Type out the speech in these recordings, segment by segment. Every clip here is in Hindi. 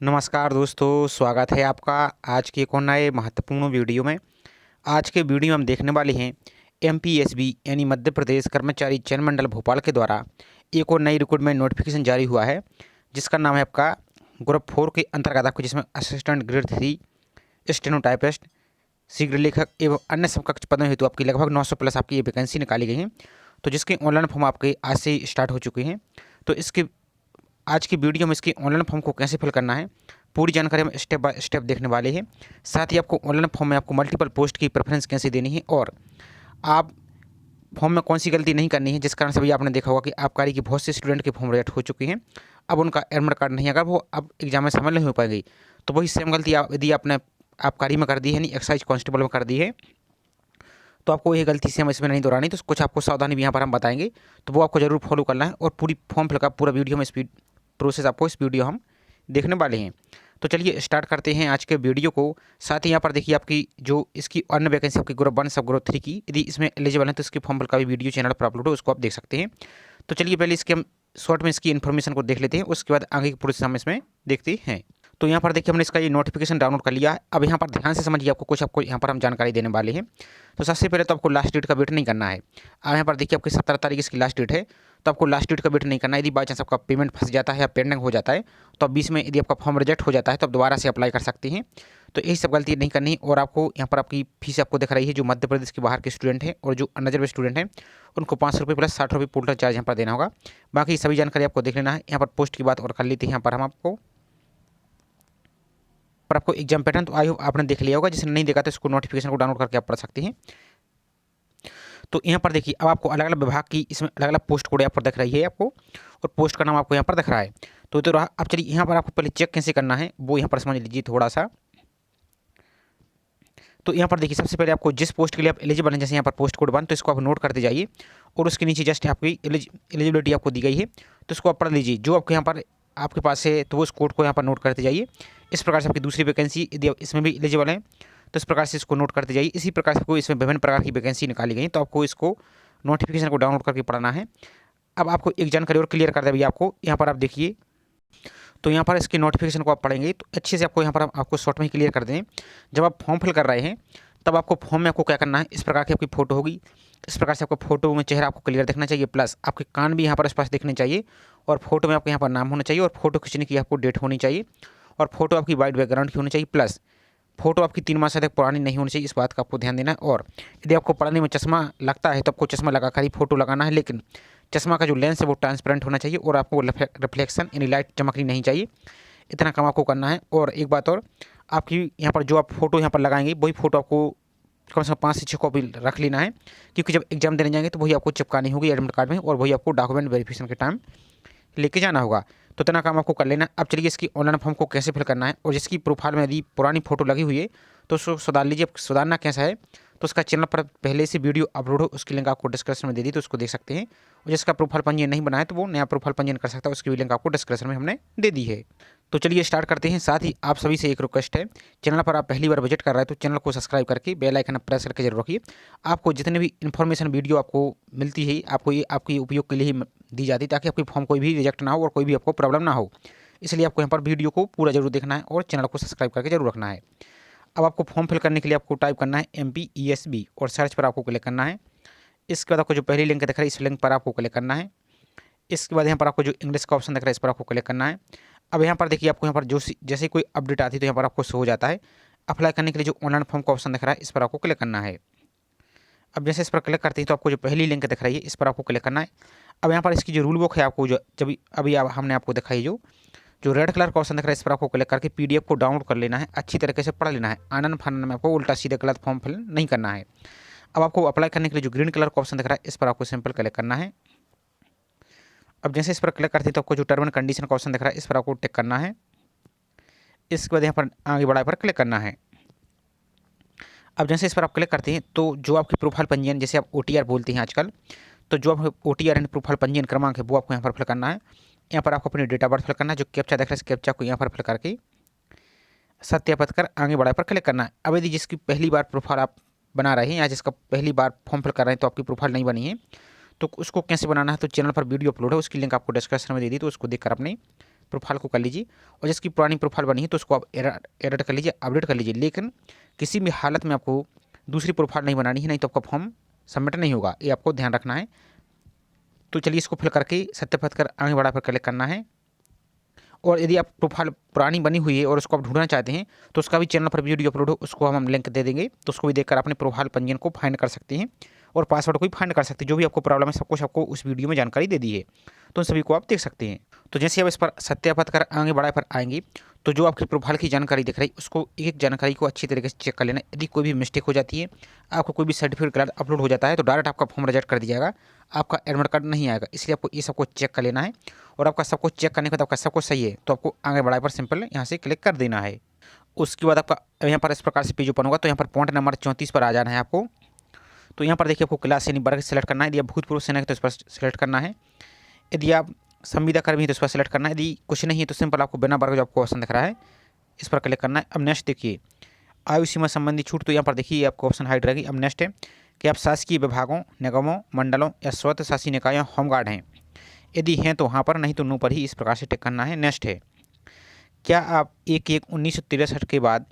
नमस्कार दोस्तों, स्वागत है आपका आज के एक और नए महत्वपूर्ण वीडियो में। आज के वीडियो में हम देखने वाले हैं एमपीएसबी यानी मध्य प्रदेश कर्मचारी चयन मंडल भोपाल के द्वारा एक और नई रिक्रूटमेंट नोटिफिकेशन जारी हुआ है, जिसका नाम है आपका ग्रुप 4 के अंतर्गत आपको, जिसमें असिस्टेंट ग्रेड 3 स्टेनोटाइपिस्ट, शीघ्र लेखक एवं अन्य समकक्ष पदों हेतु आपकी लगभग 900 प्लस आपकी ये वैकेंसी निकाली गई हैं। तो जिसके ऑनलाइन फॉर्म आपके आज से स्टार्ट हो चुके हैं। तो इसके आज की वीडियो में इसकी ऑनलाइन फॉर्म को कैसे फिल करना है पूरी जानकारी हम स्टेप बाय स्टेप देखने वाले हैं। साथ ही आपको ऑनलाइन फॉर्म में आपको मल्टीपल पोस्ट की प्रेफरेंस कैसे देनी है और आप फॉर्म में कौन सी गलती नहीं करनी है, जिस कारण से भैया आपने देखा होगा कि आबकारी की बहुत से स्टूडेंट के फॉर्म रिजेक्ट हो चुके हैं। अब उनका एडमिट कार्ड नहीं, अगर वो अब एग्जाम में शामिल नहीं हो पाएंगी तो वही सेम गलती यदि आपने आबकारी में कर दी है, यानी एक्साइज कांस्टेबल में कर दी है, तो आपको ये गलती से हम इसमें नहीं दोहरानी। तो कुछ आपको सावधानी भी यहाँ पर हम बताएंगे, तो वो आपको जरूर फॉलो करना है। और पूरी फॉर्म फिल का पूरा वीडियो में स्पीड प्रोसेस आपको इस वीडियो हम देखने वाले हैं। तो चलिए स्टार्ट करते हैं आज के वीडियो को। साथ ही यहाँ पर देखिए आपकी जो इसकी अन्य वैकेंसी आपकी ग्रुप 1 सब ग्रुप 3 की यदि इसमें एलिजिबल है तो इसकी फॉर्म फिल का भी वीडियो चैनल पर अपलोड है, उसको आप देख सकते हैं। तो चलिए पहले इसके हम शॉर्ट में इसकी इन्फॉर्मेशन को देख लेते हैं, उसके बाद आगे की प्रोसेस हम इसमें देखते हैं। तो यहाँ पर देखिए हमने इसका ये नोटिफिकेशन डाउनलोड कर लिया है। अब यहाँ पर ध्यान से समझिए, आपको यहाँ पर हम जानकारी देने वाले हैं। तो सबसे पहले तो आपको लास्ट डेट का वेट नहीं करना है। अब यहाँ पर देखिए आपकी 17 तारीख इसकी लास्ट डेट है, तो आपको लास्ट डेट का वेट नहीं करना है। यदि बाई चांस आपका पेमेंट फंस जाता है या पेंडिंग हो जाता है तो आप बीच में यदि आपका फॉर्म रिजेक्ट हो जाता है तो आप दोबारा से अप्लाई कर सकते हैं। तो यही सब गलती नहीं करनी। और आपको यहाँ पर आपकी फीस आपको दिख रही है, जो मध्य प्रदेश के बाहर के स्टूडेंट हैं और जो अनरिजर्व स्टूडेंट हैं उनको 500 रुपये प्लस 60 रुपये पोर्टल चार्ज यहाँ पर देना होगा। बाकी सभी जानकारी आपको देख लेना है। यहाँ पर पोस्ट की बात और कर लेते हैं। यहाँ पर हम आपको एग्जाम पैटर्न तो आई होप आपने देख लिया होगा, जिसने नहीं देखा तो इसको नोटिफिकेशन को डाउनलोड करके आप पढ़ सकते हैं। तो यहाँ पर देखिए अब आपको अलग अलग विभाग की इसमें अलग अलग पोस्ट कोड यहाँ पर दिख रही है आपको, और पोस्ट का नाम आपको यहाँ पर दिख रहा है। तो रहा। अब चलिए यहाँ पर आपको पहले चेक कैसे करना है वो यहाँ पर समझ लीजिए थोड़ा सा। तो यहाँ पर देखिए सबसे पहले आपको जिस पोस्ट के लिए आप एलिजिबल हैं, जैसे यहाँ पर पोस्ट कोड 1, तो इसको आप नोट करते जाइए और उसके नीचे जस्ट आपकी एलिजिबिलिटी आपको दी गई है, तो इसको आप पढ़ लीजिए। जो आपके यहाँ पर आपके पास है तो वो उस कोड को यहाँ पर नोट करते जाइए। इस प्रकार से आपकी दूसरी वैकेंसी यदि आप इसमें भी एलिजिबल हैं तो इस प्रकार से इसको नोट करते जाइए। इसी प्रकार से आपको इसमें विभिन्न प्रकार की वैकेंसी निकाली गई, तो आपको इसको नोटिफिकेशन को डाउनलोड करके पढ़ना है। अब आपको एक जानकारी और क्लियर कर दे भैया आपको, यहाँ पर आप देखिए। तो यहाँ पर इसके नोटिफिकेशन को आप पढ़ेंगे तो अच्छे से आपको यहाँ पर आपको शॉर्ट में ही क्लियर कर दें। जब आप फॉर्म फिल कर रहे हैं तब आपको फॉर्म में आपको क्या करना है, इस प्रकार की आपकी फ़ोटो होगी। इस प्रकार से आपको फोटो में चेहरा आपको क्लियर दिखना चाहिए, प्लस आपके कान भी यहाँ पर स्पष्ट दिखने चाहिए, और फोटो में आपके यहाँ पर नाम होना चाहिए, और फोटो खींचने की आपको डेट होनी चाहिए, और फोटो आपकी वाइट बैकग्राउंड की होनी चाहिए, प्लस फोटो आपकी 3 माह से अधिक पुरानी नहीं होनी चाहिए। इस बात का आपको ध्यान देना है। और यदि आपको पढ़ने में चश्मा लगता है तो आपको चश्मा लगा कर ही फोटो लगाना है, लेकिन चश्मा का जो लेंस है वो ट्रांसपेरेंट होना चाहिए और आपको रिफ्लेक्शन यानी लाइट चमकनी नहीं चाहिए। इतना काम आपको करना है। और एक बात और, आपकी यहाँ पर जो आप फोटो यहाँ पर लगाएंगे वही फोटो आपको कम से कम 5 से 6 कॉपी रख लेना है, क्योंकि जब एग्जाम देने जाएंगे तो वही आपको चिपकानी होगी एडमिट कार्ड में, और वही आपको डॉक्यूमेंट वेरिफिकेशन के टाइम लेके जाना होगा। तो इतना काम आपको कर लेना। अब चलिए इसकी ऑनलाइन फॉर्म को कैसे फिल करना है, और जिसकी प्रोफाइल में यदि पुरानी फोटो लगी हुई है तो उसको सुधार लीजिए। सुधारना कैसा है, तो उसका चैनल पर पहले से वीडियो अपलोड हो, उसकी लिंक आपको डिस्क्रिप्शन में दे दी, तो उसको देख सकते हैं। और जिसका प्रोफाइल पंजीयन नहीं बनाया तो वो नया प्रोफाइल पंजीयन कर सकता है, उसकी भी लिंक आपको डिस्क्रिप्शन में हमने दे दी है। तो चलिए स्टार्ट करते हैं। साथ ही आप सभी से एक रिक्वेस्ट है, चैनल पर आप पहली बार विजिट कर रहे हैं तो चैनल को सब्सक्राइब करके बेल आइकन प्रेस करके जरूर रखिए। आपको जितने भी इन्फॉर्मेशन वीडियो आपको मिलती है आपको ये आपकी उपयोग के लिए ही दी जाती है, ताकि आपकी फॉर्म कोई भी रिजेक्ट ना हो और कोई भी आपको प्रॉब्लम ना हो। इसलिए आपको यहाँ पर वीडियो को पूरा जरूर देखना है और चैनल को सब्सक्राइब करके जरूर रखना है। अब आपको फॉर्म फिल करने के लिए आपको टाइप करना है MPESB और सर्च पर आपको क्लिक करना है। इसके बाद आपको जो पहली लिंक दिख रहा है इस लिंक पर आपको क्लिक करना है। इसके बाद यहाँ पर आपको जो इंग्लिश का ऑप्शन दिख रहा है इस पर आपको क्लिक करना है। अब यहाँ पर देखिए आपको यहाँ पर जो जैसे कोई अपडेट आती है तो यहाँ पर आपको शो हो जाता है। अप्लाई करने के लिए जो ऑनलाइन फॉर्म का ऑप्शन दिख रहा है इस पर आपको क्लिक करना है। अब जैसे इस पर क्लिक करते हैं तो आपको जो पहली लिंक दिख रही है इस पर आपको क्लिक करना है। अब यहाँ पर इसकी जो रूल बुक है आपको जो जब अभी हमने आपको दिखाई जो रेड कलर का ऑप्शन दिख रहा है इस पर आपको क्लिक करके PDF को डाउनलोड कर लेना है, अच्छी तरीके से पढ़ लेना है। आनंद फानन में आपको उल्टा सीधा गलत फॉर्म फिल नहीं करना है। अब आपको अप्लाई करने के लिए जो ग्रीन कलर का ऑप्शन दिख रहा है इस पर आपको सिंपल क्लिक करना है। अब जैसे इस पर क्लिक करते हैं तो आपको जो टर्म एंड कंडीशन का ऑप्शन दिख रहा है इस पर आपको टिक करना है। इसके बाद यहाँ पर आगे बढ़ा पर क्लिक करना है। अब जैसे इस पर आप क्लिक करते हैं तो जो आपकी प्रोफाइल पंजीयन, जैसे आप OTR बोलते हैं आजकल, तो जो आप OTR एंड प्रोफाइल पंजीयन क्रमांक है वो आपको यहाँ पर फिल करना है। यहाँ पर आपको अपनी डेट ऑफ बर्थ फिल करना है। जो कैप्चा दिख रहा है इस कैप्चा को यहाँ पर फिल करके सत्यापित कर आगे बढ़ा पर क्लिक करना है। अब यदि जिसकी पहली बार प्रोफाइल आप बना रहे हैं या जिसका पहली बार फॉर्म फिल कर रहे हैं तो आपकी प्रोफाइल नहीं बनी है, तो उसको कैसे बनाना है तो चैनल पर वीडियो अपलोड है, उसकी लिंक आपको डिस्क्रिप्शन में दे दी, तो उसको देखकर अपने प्रोफाइल को कर लीजिए और जिसकी पुरानी प्रोफाइल बनी है तो उसको आप एडिट कर लीजिए, अपडेट कर लीजिए। लेकिन किसी भी हालत में आपको दूसरी प्रोफाइल नहीं बनानी है, नहीं तो आपका फॉर्म सबमिट नहीं होगा, ये आपको ध्यान रखना है। तो चलिए इसको फिल करके सत्यापित कर आगे बढ़ा पर क्लिक करना है। और यदि आप प्रोफाइल पुरानी बनी हुई है और उसको आप ढूंढना चाहते हैं तो उसका भी चैनल पर वीडियो अपलोड हो, उसको हम लिंक दे देंगे, तो उसको भी देखकर अपने प्रोफाइल पंजीयन को फाइंड कर सकते हैं और पासवर्ड को भी फाइंड कर सकते हैं। जो भी आपको प्रॉब्लम है सब कुछ आपको उस वीडियो में जानकारी दे दी है, तो उन सभी को आप देख सकते हैं। तो जैसे आप इस पर सत्यापित कर आगे बढ़ाए पर आएंगे तो जो आपकी प्रोफाइल की जानकारी दिख रही है उसको एक एक जानकारी को अच्छी तरीके से चेक कर लेना। यदि कोई भी मिस्टेक हो जाती है, आपको कोई भी सर्टिफिकेट गलत अपलोड हो जाता है तो डायरेक्ट आपका फॉर्म रिजेक्ट कर दिया जाएगा, आपका एडमिट कार्ड नहीं आएगा। इसलिए आपको ये सबको चेक कर लेना है और आपका सब कुछ चेक करने के बाद आपका सब कुछ सही है तो आपको आगे बढ़ाए पर सिंपल यहाँ से क्लिक कर देना है। उसके बाद आपका यहाँ पर इस प्रकार से पेज ओपन होगा। तो यहाँ पर पॉइंट नंबर 34 पर आ जाना है आपको। तो यहाँ पर देखिए आपको क्लास यानी वर्ग सेलेक्ट करना है। यदि आप भूतपूर्व सैनिक है तो इस पर सेलेक्ट करना है। यदि आप संविदा कर्मी है तो इस पर सेलेक्ट करना है। यदि कुछ नहीं है तो सिंपल आपको बिना वर्ग जो आपको ऑप्शन दिख रहा है इस पर क्लिक करना है। अब नेक्स्ट देखिए आयु सीमा संबंधी छूट, तो यहाँ पर देखिए आपको ऑप्शन हाइड रहेगी। अब नेक्स्ट है कि आप शासकीय विभागों, निगमों, मंडलों या स्वतः शासी निकायों होमगार्ड हैं। यदि हैं तो वहाँ पर, नहीं तो नो पर ही इस प्रकार से टिक करना है। नेक्स्ट है क्या आप 1/1/1963 के बाद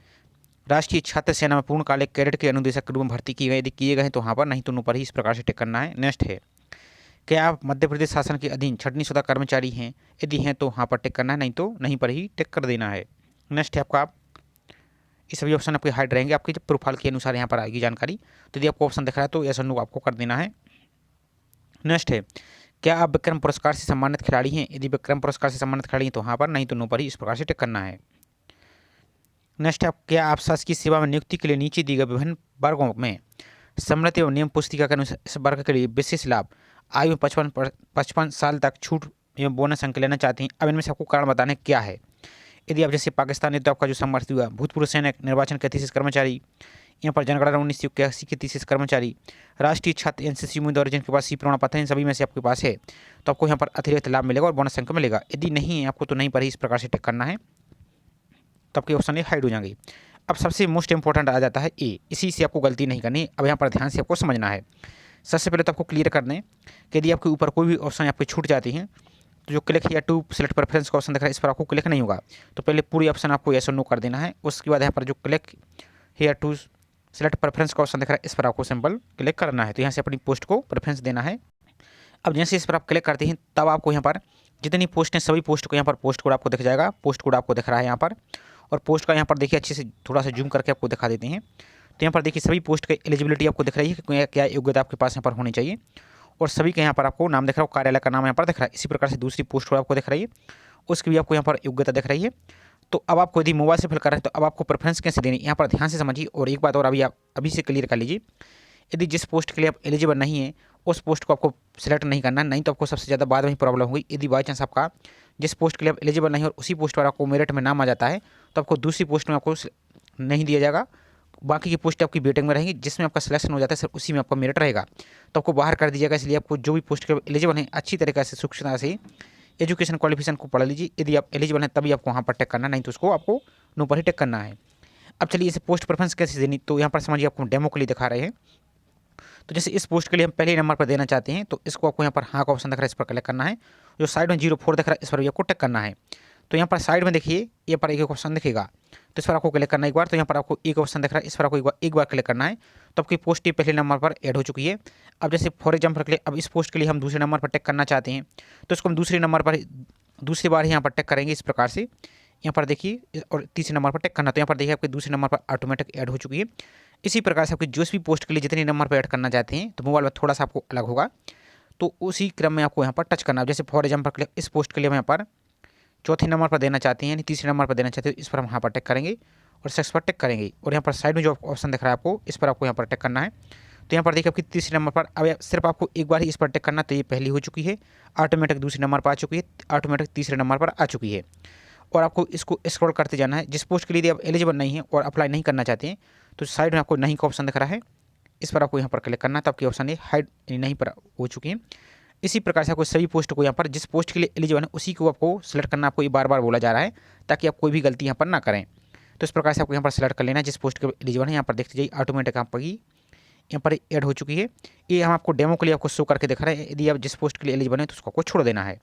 राष्ट्रीय छात्र सेना में पूर्णकालिक कैडेट के अनुदेशक के रूप में भर्ती किए गए। यदि किए गए हैं तो वहाँ पर, नहीं तो नो पर ही इस प्रकार से टिक करना है। नेक्स्ट है क्या आप मध्य प्रदेश शासन के अधीन छटनीशुदा कर्मचारी हैं। यदि हैं तो वहाँ पर टिक करना है, नहीं तो नहीं पर ही टिक कर देना है। नेक्स्ट है आपका ये सभी ऑप्शन आपके हाइड रहेंगे, आपकी जब प्रोफाइल के अनुसार यहाँ पर आएगी जानकारी। तो यदि आपको ऑप्शन दिख रहा है तो यस और नो आपको कर देना है। नेक्स्ट है क्या आप विक्रम पुरस्कार से सम्मानित खिलाड़ी हैं। यदि विक्रम पुरस्कार से सम्मानित खिलाड़ी हैं तो वहाँ पर, नहीं तो नो पर ही इस प्रकार से टिक करना है। नेक्स्ट है क्या आप शासकीय सेवा में नियुक्ति के लिए नीचे दिए गए विभिन्न वर्गों में सम्मिलित एवं नियम पुस्तिका के अनुसार इस वर्ग के लिए विशेष लाभ आयु में 55 साल तक छूट एवं बोनस अंक लेना चाहते हैं। अब इनमें से आपको कारण बताने क्या है। यदि आप जैसे पाकिस्तान है तो आपका जो समर्थी हुआ भूतपूर्व सैनिक, निर्वाचन के 33 कर्मचारी, यहाँ पर जनगणना 1981 के 33 कर्मचारी, राष्ट्रीय छात्र एनसीसी उम्मीदवार जिनके पास सी प्रमाण पत्र है, इन सभी में से आपके पास है तो आपको यहाँ पर अतिरिक्त लाभ मिलेगा और बोनस अंक मिलेगा। यदि नहीं है आपको तो नहीं पर ही इस प्रकार से टिक करना है, तो आपके ऑप्शन ये हाइड हो जाएंगे। अब सबसे मोस्ट इंपॉर्टेंट आ जाता है ए, इसी से आपको गलती नहीं करनी। अब यहाँ पर ध्यान से आपको समझना है। सबसे पहले तो आपको क्लियर कर दें कि यदि आपके ऊपर कोई भी ऑप्शन आपके छूट जाती हैं तो जो क्लिक या टू सेलेक्ट प्रेफरेंस का ऑप्शन दिख रहा है इस पर आपको क्लिक नहीं होगा। तो पहले पूरी ऑप्शन आपको यस और नो कर देना है। उसके बाद यहाँ पर जो click here to select preference का ऑप्शन दिख रहा है इस पर आपको सिंपल क्लिक करना है। तो यहाँ से अपनी पोस्ट को प्रेफरेंस देना है। अब जैसे इस पर आप क्लिक करते हैं तब आपको यहाँ पर जितनी पोस्ट हैं सभी पोस्ट को यहाँ पर पोस्ट कोड आपको दिख जाएगा। पोस्ट कोड आपको दिख रहा है यहाँ पर, और पोस्ट का यहाँ पर देखिए अच्छे से थोड़ा सा जूम करके आपको दिखा देते हैं। तो यहाँ पर देखिए सभी पोस्ट की एलिजिबिलिटी आपको दिख रही है कि क्या योग्यता आपके पास यहाँ पर होनी चाहिए, और सभी के यहाँ पर आपको नाम दिख रहा है, कार्यालय का नाम यहाँ पर दिख रहा है। इसी प्रकार से दूसरी पोस्ट कोड आपको दिख रही है, उसकी भी आपको यहाँ पर योग्यता दिख रही है। तो अब आपको यदि मोबाइल से फिल कर रहे हैं तो अब आपको प्रेफरेंस कैसे देनी है यहाँ पर ध्यान से समझिए। और एक बात और अभी आप अभी से क्लियर कर लीजिए, यदि जिस पोस्ट के लिए आप एलिजिबल नहीं है उस पोस्ट को आपको सिलेक्ट नहीं करना, नहीं तो आपको सबसे ज़्यादा बाद में ही प्रॉब्लम होगी। यदि बाई चांस आपका जिस पोस्ट के लिए आप एलिजिबल नहीं और उसी पोस्ट पर आपको मेरिट में नाम आ जाता है तो आपको दूसरी पोस्ट में आपको नहीं दिया जाएगा, बाकी की पोस्ट आपकी वेटिंग में रहेंगी। जिसमें आपका सिलेक्शन हो जाता है सर उसी में आपका मेरिट रहेगा, तो आपको बाहर कर दीजिएगा। इसलिए आपको जो भी पोस्ट के एलिजिबल हैं अच्छी तरीके से सूक्ष्मता से एजुकेशन क्वालिफिकेशन को पढ़ लीजिए। यदि आप एलिजिबल हैं तभी आपको वहाँ पर टिक करना, नहीं तो उसको आपको नो पर ही टिक करना है। अब चलिए इसे पोस्ट प्रेफरेंस कैसे देनी, तो यहाँ पर समझिए आपको डेमो के लिए दिखा रहे हैं। तो जैसे इस पोस्ट के लिए हम पहले नंबर पर देना चाहते हैं तो इसको आपको यहाँ पर हाँ का ऑप्शन दिख रहा है, इस पर क्लिक करना है। जो साइड में 04 दिख रहा है इस पर भी आपको टिक करना है। तो यहाँ पर साइड में देखिए यहाँ पर एक ऑप्शन दिखेगा, तो इस पर आपको क्लिक करना है एक बार। तो यहाँ पर आपको एक ऑप्शन दिख रहा है, इस पर आपको एक बार क्लिक करना है। तो आपकी पोस्ट ही पहले नंबर पर ऐड हो चुकी है। अब जैसे फॉर एग्जाम्पल के लिए अब इस पोस्ट के लिए हम दूसरे नंबर पर टिक करना चाहते हैं तो इसको हम दूसरे नंबर पर दूसरी बार यहाँ पर टिक करेंगे इस प्रकार से। यहाँ पर देखिए और तीसरे नंबर पर टिक करना, तो यहाँ पर देखिए आपके दूसरे नंबर पर ऑटोमेटिक ऐड हो चुकी है। इसी प्रकार से आपकी जो भी पोस्ट के लिए जितने नंबर पर ऐड करना चाहते हैं तो मोबाइल में थोड़ा सा आपको अलग होगा, तो उसी क्रम में आपको यहाँ पर टच करना है। जैसे फॉर एग्जाम्पल के लिए इस पोस्ट के लिए हम यहाँ पर चौथे नंबर पर देना चाहते हैं यानी तीसरे नंबर पर देना चाहते हैं, इस पर हम यहाँ पर टिक करेंगे और सेक्स पर टिक करेंगे। और यहाँ पर साइड में जो ऑप्शन दिख रहा है आपको इस पर आपको यहाँ पर टिक करना है। तो यहाँ पर देखिए आपकी तीसरे नंबर पर अब सिर्फ आपको एक बार ही इस पर टिक करना, तो ये पहली हो चुकी है, ऑटोमेटिक दूसरे नंबर पर आ चुकी है, ऑटोमेटिक तीसरे नंबर पर आ चुकी है। और आपको इसको स्क्रॉल करते जाना है। जिस पोस्ट के लिए आप एलिजिबल नहीं है और अप्लाई नहीं करना चाहते हैं तो साइड में आपको नहीं का ऑप्शन दिख रहा है, इस पर आपको यहाँ पर क्लिक करना है। तो आपकी ऑप्शन ये हाइड नहीं पर हो चुकी है। इसी प्रकार से आपको सभी पोस्ट को यहाँ पर जिस पोस्ट के लिए एलिजिबल है उसी को आपको सेलेक्ट करना, आपको ये बार बार बोला जा रहा है ताकि आप कोई भी गलती यहाँ पर ना करें। तो इस प्रकार से आपको यहाँ पर सेलेक्ट कर लेना है जिस पोस्ट के एलिजिबल है। यहाँ पर देखते जाइए ऑटोमेटिक आपकी यहाँ पर ऐड हो चुकी है। ये हम आपको डेमो के लिए आपको शो करके दिखा रहे हैं। यदि आप जिस पोस्ट के लिए एलिजिबल है तो उसको आपको छोड़ देना है।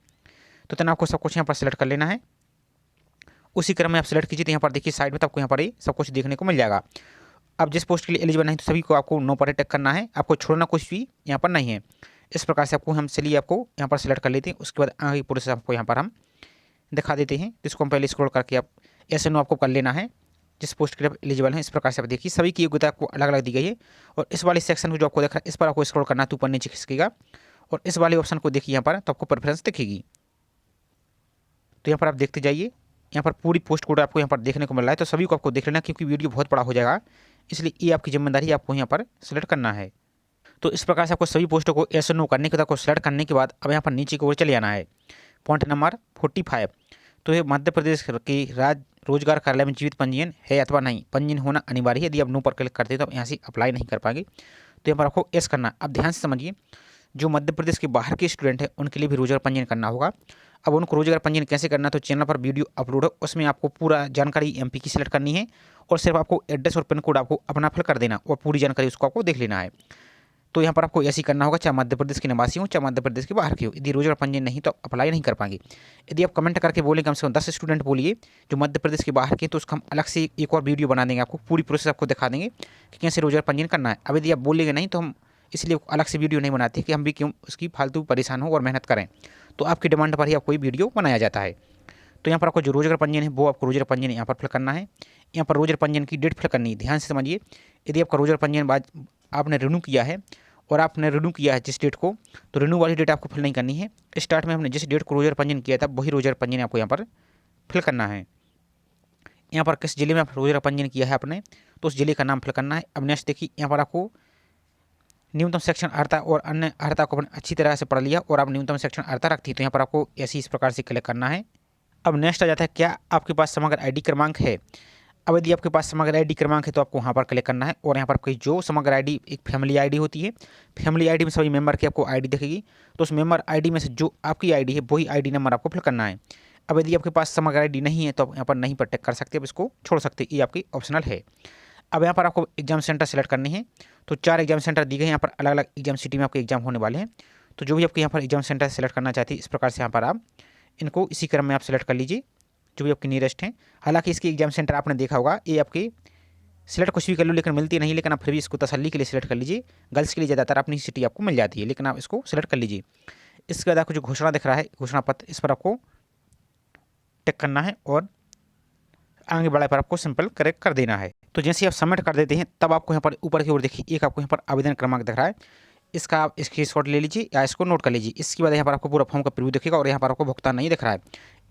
तो तना आपको सब कुछ यहाँ पर सेलेक्ट कर लेना है। उसी क्रम में आप सेलेक्ट कीजिए। तो यहाँ पर देखिए साइड में तो आपको यहाँ पर सब कुछ देखने को मिल जाएगा। अब जिस पोस्ट के लिए एलिजिबल नहीं तो सभी को आपको नो पर टिक करना है, आपको छोड़ना कुछ भी यहाँ पर नहीं है। इस प्रकार से आपको हम चलिए आपको यहाँ पर सेलेक्ट कर लेते हैं। उसके बाद आगे प्रोसेस आपको यहाँ पर हम दिखा देते हैं। तो इसको हम पहले स्क्रॉल करके आप ऐसे नो आपको कर लेना है जिस पोस्ट के लिए एलिजिबल है। इस प्रकार से आप देखिए सभी की योग्यता आपको अलग अलग दी गई है। और इस वाले सेक्शन को जो आपको दिख रहा है इस पर आपको स्क्रॉल करना है तो ऊपर नीचे खिसकेगा। और इस वाले ऑप्शन को देखिए यहाँ पर तो आपको प्रेफरेंस दिखेगी। तो यहाँ पर आप देखते जाइए, यहाँ पर पूरी पोस्ट कोड आपको यहाँ पर देखने को मिल रहा है। तो सभी को आपको देख लेना क्योंकि वीडियो बहुत बड़ा हो जाएगा, इसलिए ये आपकी जिम्मेदारी आपको यहाँ पर सेलेक्ट करना है। तो इस प्रकार से आपको सभी पोस्टों को ऐसे नो करने के बाद आपको सेलेक्ट करने के बाद अब यहाँ पर नीचे की ओर चले जाना है। Point number 45। तो ये मध्य प्रदेश के राज्य रोजगार कार्यालय में जीवित पंजीयन है अथवा नहीं, पंजीयन होना अनिवार्य है। यदि आप नो पर क्लिक करते हैं तो आप यहाँ से अप्लाई नहीं कर पाएंगे। तो यहाँ पर आपको एस करना। अब ध्यान से समझिए, जो मध्य प्रदेश के बाहर के स्टूडेंट हैं उनके लिए भी रोजगार पंजीयन करना होगा। अब उनको रोजगार पंजीयन कैसे करना है तो चैनल पर वीडियो अपलोड है, उसमें आपको पूरा जानकारी एमपी की सिलेक्ट करनी है और सिर्फ आपको एड्रेस और पिन कोड आपको अपना फिल कर देना और पूरी जानकारी उसको आपको देख लेना है। तो यहाँ पर आपको ऐसे ही करना होगा, चाहे मध्य प्रदेश के निवासी हो चाहे मध्य प्रदेश के बाहर के हो। यदि रोजगार पंजीयन नहीं तो आप अप्लाई नहीं कर पाएंगे। यदि आप कमेंट करके बोलें कम से कम 10 स्टूडेंट बोलिए जो मध्य प्रदेश के बाहर के, तो उसका हम अलग से एक और वीडियो बना देंगे, आपको पूरी प्रोसेस आपको दिखा देंगे कि कैसे रोजगार पंजीयन करना है। अब यदि आप बोलेंगे नहीं तो हम इसलिए अलग से वीडियो नहीं बनाते कि हम भी क्यों उसकी फालतू परेशान हो और मेहनत करें। तो आपकी डिमांड पर ही आपको ये वीडियो बनाया जाता है। तो यहाँ पर आपको जो रोजगार पंजीयन है वो आपको रोजगार पंजीयन यहाँ पर फिल करना है। यहाँ पर रोजगार पंजीयन की डेट फिल करनी है। ध्यान से समझिए, यदि आपका रोजगार पंजीयन बाद आपने रिन्यू किया है और आपने रिन्यू किया है जिस डेट को, तो रिन्यू वाली डेट आपको फिल नहीं करनी है। स्टार्ट में हमने जिस डेट को रोजगार पंजीयन किया था वही रोजगार पंजीयन आपको यहाँ पर फिल करना है। यहाँ पर किस जिले में आप रोजगार पंजीयन किया है आपने तो उस जिले का नाम फिल करना है। अब नेक्स्ट देखिए, यहाँ पर आपको न्यूनतम सेक्शन अर्हता और अन्य अर्हता को अपने अच्छी तरह से पढ़ लिया और आप न्यूनतम सेक्शन अर्हता रखती है तो यहाँ पर आपको ऐसी इस प्रकार से क्लिक करना है। अब नेक्स्ट आ जाता है, क्या आपके पास समग्र आईडी क्रमांक है। अब यदि आपके पास समग्र आईडी क्रमांक है तो आपको वहाँ पर क्लिक करना है और यहाँ पर आपकी जो समग्र आईडी एक फैमिली आईडी होती है, फैमिली आईडी में सभी मेंबर की आपको आईडी दिखेगी। तो उस मेंबर आईडी में से जो आपकी आईडी है वही आईडी नंबर आपको फिल करना है। अब यदि आपके पास समग्र आईडी नहीं है तो आप यहाँ पर नहीं पर टिक कर सकते, अब इसको छोड़ सकते, ये आपकी ऑप्शनल है। अब यहाँ पर आपको एग्जाम सेंटर सेलेक्ट करनी है। तो 4 एग्जाम सेंटर दी गए हैं, यहाँ पर अलग अलग एग्जाम सिटी में आपके एग्जाम होने वाले हैं। तो जो भी आपके यहाँ पर एग्जाम सेंटर सेलेक्ट करना चाहते हैं इस प्रकार से यहाँ पर आप इनको इसी क्रम में आप सेलेक्ट कर लीजिए जो भी आपकी नियरेस्ट हैं। हालांकि इसकी एग्जाम सेंटर आपने देखा होगा, ये आपकी सिलेक्ट कुछ भी कर लो लेकिन मिलती नहीं, लेकिन आप फिर भी इसको तसल्ली के लिए सिलेक्ट कर लीजिए। गर्ल्स के लिए ज़्यादातर अपनी सिटी आपको मिल जाती है, लेकिन आप इसको सिलेक्ट कर लीजिए। इसके बाद आपको जो घोषणा दिख रहा है घोषणा पत्र, इस पर आपको टिक करना है और आगे बढ़ाए पर आपको सिंपल करेक्ट कर देना है। तो जैसे आप सबमिट कर देते हैं तब आपको यहाँ पर ऊपर की ओर देखिए एक आपको यहाँ पर आवेदन क्रमांक दिख रहा है, इसका आप स्क्रीनशॉट ले लीजिए या इसको नोट कर लीजिए। इसके बाद यहाँ पर आपको पूरा फॉर्म का प्रीव्यू दिखेगा और यहाँ पर आपको भुगतान नहीं दिख रहा है।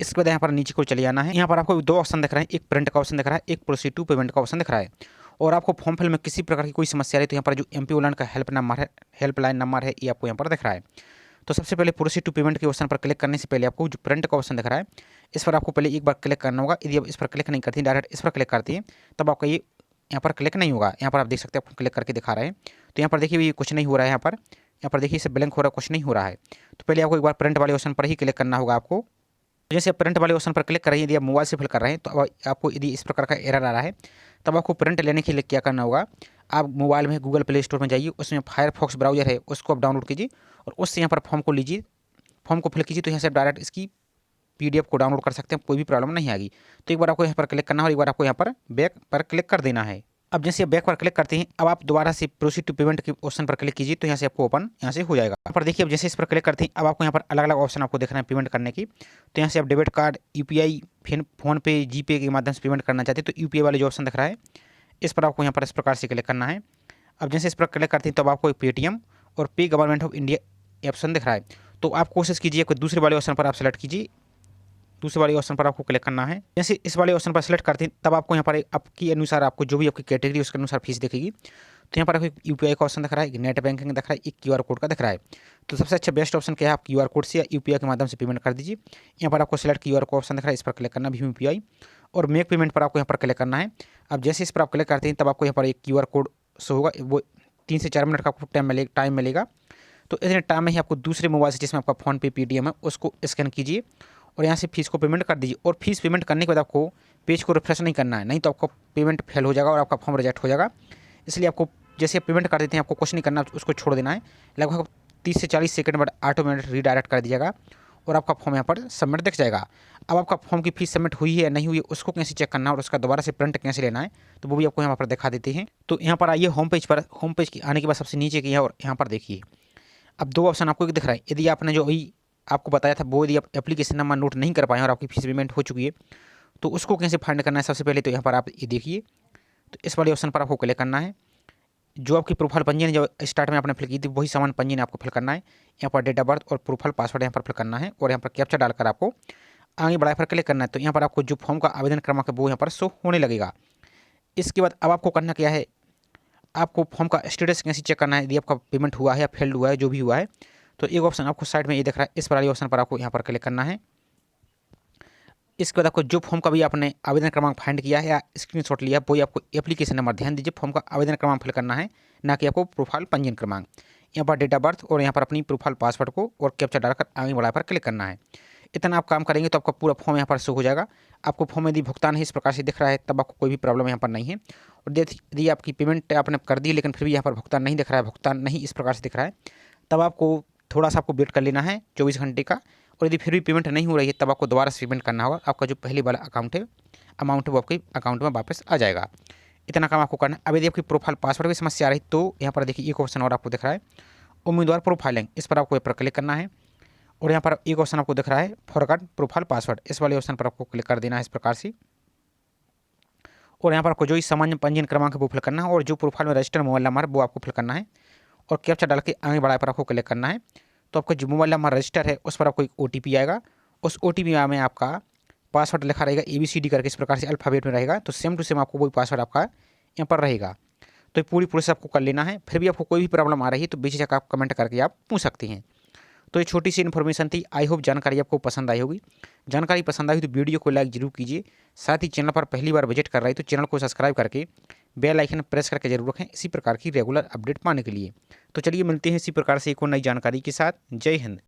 इसके बाद यहाँ पर नीचे को चले जाना है। यहाँ पर आपको 2 ऑप्शन दिख रहे हैं, एक प्रिंट का ऑप्शन दिख रहा है, एक प्रोसीड टू पेमेंट का ऑप्शन दिख रहा है। और आपको फॉर्म फिल में किसी प्रकार की कोई समस्या रही तो यहाँ पर जो एमपी ऑनलाइन का हेल्पलाइन नंबर है ये आपको यहाँ पर दिख रहा है। तो सबसे पहले प्रोसीड टू पेमेंट के ऑप्शन पर क्लिक करने से पहले आपको जो प्रिंट का ऑप्शन दिख रहा है इस पर आपको पहले एक बार क्लिक करना होगा। यदि आप इस पर क्लिक नहीं करती डायरेक्ट इस पर क्लिक करती है तब आपका ये यहाँ पर क्लिक नहीं होगा। यहाँ पर आप देख सकते हैं आपको क्लिक करके दिखा रहे हैं। तो यहाँ पर देखिए ये कुछ नहीं हो रहा है, यहाँ पर देखिए इसे ब्लैंक हो रहा है, कुछ नहीं हो रहा है। तो पहले आपको एक बार प्रिंट वाले ऑप्शन पर ही क्लिक करना होगा आपको। जैसे आप प्रिंट वाले ऑप्शन पर क्लिक कर रहे हैं, यदि आप मोबाइल से फिल कर रहे हैं तो आपको यदि इस प्रकार का एरर आ रहा है तब आपको प्रिंट लेने के लिए क्या करना होगा, आप मोबाइल में गूगल प्ले स्टोर में जाइए, उसमें फायरफॉक्स ब्राउजर है उसको आप डाउनलोड कीजिए और उससे यहाँ पर फॉर्म को लीजिए, फॉर्म को फिल कीजिए। तो यहाँ से डायरेक्ट इसकी PDF को डाउनलोड कर सकते हैं, कोई भी प्रॉब्लम नहीं आएगी। तो एक बार आपको यहाँ पर क्लिक करना है और एक बार आपको यहाँ पर बैक पर क्लिक कर देना है। अब जैसे आप बैक पर क्लिक करते हैं अब आप दोबारा से प्रोसीड टू पेमेंट के ऑप्शन पर क्लिक कीजिए तो यहाँ से आपको ओपन यहाँ से हो जाएगा। यहाँ पर देखिए अब जैसे इस पर क्लिक करते हैं अब आपको यहाँ पर अलग अलग ऑप्शन आपको देखना है पेमेंट करने की। तो यहाँ से आप डेबिट कार्ड, UPI, फोन पे, GPay के माध्यम से पेमेंट करना चाहते हैं तो UPI वाले जो ऑप्शन दिख रहा है इस पर आपको यहाँ पर इस प्रकार से क्लिक करना है। अब जैसे इस पर क्लिक करते हैं तब आपको पेटीएम और पे गवर्नमेंट ऑफ इंडिया ऑप्शन दिख रहा है। तो आप कोशिश कीजिए कोई दूसरे वाले ऑप्शन पर आप सेलेक्ट कीजिए, दूसरे वाले ऑप्शन पर आपको क्लिक करना है। जैसे इस वाले ऑप्शन पर सेलेक्ट करते हैं तब आपको यहाँ पर आपकी अनुसार आपको जो भी आपकी कैटेगरी उसके अनुसार फीस दिखेगी। तो यहाँ पर आपको UPI का ऑप्शन दिख रहा है, एक नेट बैंकिंग दिख रहा है, एक QR कोड का दिख रहा है। तो सबसे अच्छा बेस्ट ऑप्शन क्या है, आप QR कोड से या UPI के माध्यम से पेमेंट कर दीजिए। यहाँ पर आपको सेलेक्ट QR कोड ऑप्शन दिख रहा है, इस पर क्लिक करना भीम UPI और मेक पेमेंट पर आपको यहाँ पर क्लिक करना है। अब जैसे इस पर आप क्लिक करते हैं तब आपको यहाँ पर एक QR कोड शो होगा, वो 3 से 4 मिनट का आपको टाइम मिलेगा। तो इतने टाइम में ही आपको दूसरे मोबाइल से जिसमें आपका फ़ोन पे पेटीएम है उसको स्कैन कीजिए और यहाँ से फीस को पेमेंट कर दीजिए। और फीस पेमेंट करने के बाद आपको पेज को रिफ्रेश नहीं करना है, नहीं तो आपका पेमेंट फेल हो जाएगा और आपका फॉर्म रिजेक्ट हो जाएगा। इसलिए आपको जैसे आप पेमेंट कर देते हैं आपको कुछ नहीं करना, उसको छोड़ देना है। लगभग 30 से 40 सेकंड बाद ऑटोमेटिक रीडायरेक्ट कर दीजिएगा और आपका फॉर्म यहाँ पर सबमिट दिख जाएगा। अब आपका फॉर्म की फीस सबमिट हुई है या नहीं हुई है उसको कैसे चेक करना है और उसका दोबारा से प्रिंट कैसे लेना है, तो वो भी आपको यहाँ पर दिखा देते हैं। तो यहाँ पर आइए होम पेज पर। होम पेज की आने के बाद सबसे नीचे की है और यहाँ पर देखिए अब 2 ऑप्शन आपको दिख रहा है। यदि आपने जो अभी आपको बताया था वो यदि आप एप्लीकेशन नंबर नोट नहीं कर पाए और आपकी फीस पेमेंट हो चुकी है तो उसको कैसे फाइंड करना है। सबसे पहले तो यहाँ पर आप ये देखिए, तो इस वाले ऑप्शन पर आपको क्लिक करना है। जो आपकी प्रोफाइल पंजीयन जो स्टार्ट में आपने फिल की थी वही समान पंजीयन आपको फिल करना है। यहाँ पर डेट ऑफ बर्थ और प्रोफाइल पासवर्ड यहाँ पर फिल करना है और यहाँ पर कैप्चा डालकर आपको आगे बढ़ाए पर क्लिक करना है। तो यहाँ पर आपको जो फॉर्म का आवेदन क्रमांक है वो यहाँ पर शो होने लगेगा। इसके बाद अब आपको करना क्या है, आपको फॉर्म का स्टेटस कैसे चेक करना है, यदि आपका पेमेंट हुआ है या फेल्ड हुआ है जो भी हुआ है। तो एक ऑप्शन आपको साइड में ये दिख रहा है, इस वाले ऑप्शन पर आपको यहाँ पर क्लिक करना है। इसके बाद आपको जो फॉर्म का भी आपने आवेदन क्रमांक फाइंड किया है या स्क्रीनशॉट लिया वही आपको एप्लीकेशन नंबर, ध्यान दीजिए फॉर्म का आवेदन क्रमांक फिल करना है, ना कि आपको प्रोफाइल पंजीयन क्रमांक। यहाँ पर डेट ऑफ बर्थ और यहाँ पर अपनी प्रोफाइल पासवर्ड को और कैप्चा डालकर आगे बढ़ा पर क्लिक करना है। इतना आप काम करेंगे तो आपका पूरा फॉर्म यहाँ पर शो हो जाएगा। आपको फॉर्म यदि भुगतान है इस प्रकार से दिख रहा है तब आपको कोई भी प्रॉब्लम यहाँ पर नहीं है। और यदि आपकी पेमेंट आपने कर दी लेकिन फिर भी यहाँ पर भुगतान नहीं दिख रहा है, भुगतान नहीं इस प्रकार से दिख रहा है, तब आपको थोड़ा सा आपको वेट कर लेना है 24 घंटे का। और यदि फिर भी पेमेंट नहीं हो रही है तब आपको दोबारा से पेमेंट करना होगा। आपका जो पहले वाला अकाउंट है अमाउंट है वो आपके अकाउंट में वापस आ जाएगा। इतना काम आपको करना है। अब यदि आपकी प्रोफाइल पासवर्ड की समस्या आ रही तो यहाँ पर देखिए एक ऑप्शन और आपको दिख रहा है, उम्मीदवार प्रोफाइलिंग, इस पर आपको क्लिक करना है। और यहाँ पर एक ऑप्शन आपको दिख रहा है फॉरगॉट प्रोफाइल पासवर्ड, इस वाले ऑप्शन पर आपको क्लिक कर देना है इस प्रकार से। और यहाँ पर आपको जो इस सामान्य पंजीयन क्रमांक है वो फिल करना है और जो प्रोफाइल में रजिस्टर्ड मोबाइल नंबर है वो आपको फिल करना है और कैप्चा डाल के आगे बढ़ाए पर आपको क्लिक करना है। तो आपका जो मोबाइल नंबर रजिस्टर है उस पर आपको एक OTP आएगा। उस OTP में आपका पासवर्ड लिखा रहेगा ABCD करके, इस प्रकार से अल्फ़ाबेट में रहेगा। तो सेम टू सेम आपको वही पासवर्ड आपका यहाँ पर रहेगा। तो ये पूरी प्रोसेस आपको कर लेना है। फिर भी आपको कोई भी प्रॉब्लम आ रही है तो बेझिझक आप कमेंट करके आप पूछ सकते हैं। तो ये छोटी सी इन्फॉर्मेशन थी। आई होप जानकारी आपको पसंद आई होगी। जानकारी पसंद आई तो वीडियो को लाइक जरूर कीजिए। साथ ही चैनल पर पहली बार विजिट कर रहे हैं तो चैनल को सब्सक्राइब करके बेल आइकन प्रेस करके जरूर रखें इसी प्रकार की रेगुलर अपडेट पाने के लिए। तो चलिए मिलते हैं इसी प्रकार से एक और नई जानकारी के साथ। जय हिंद।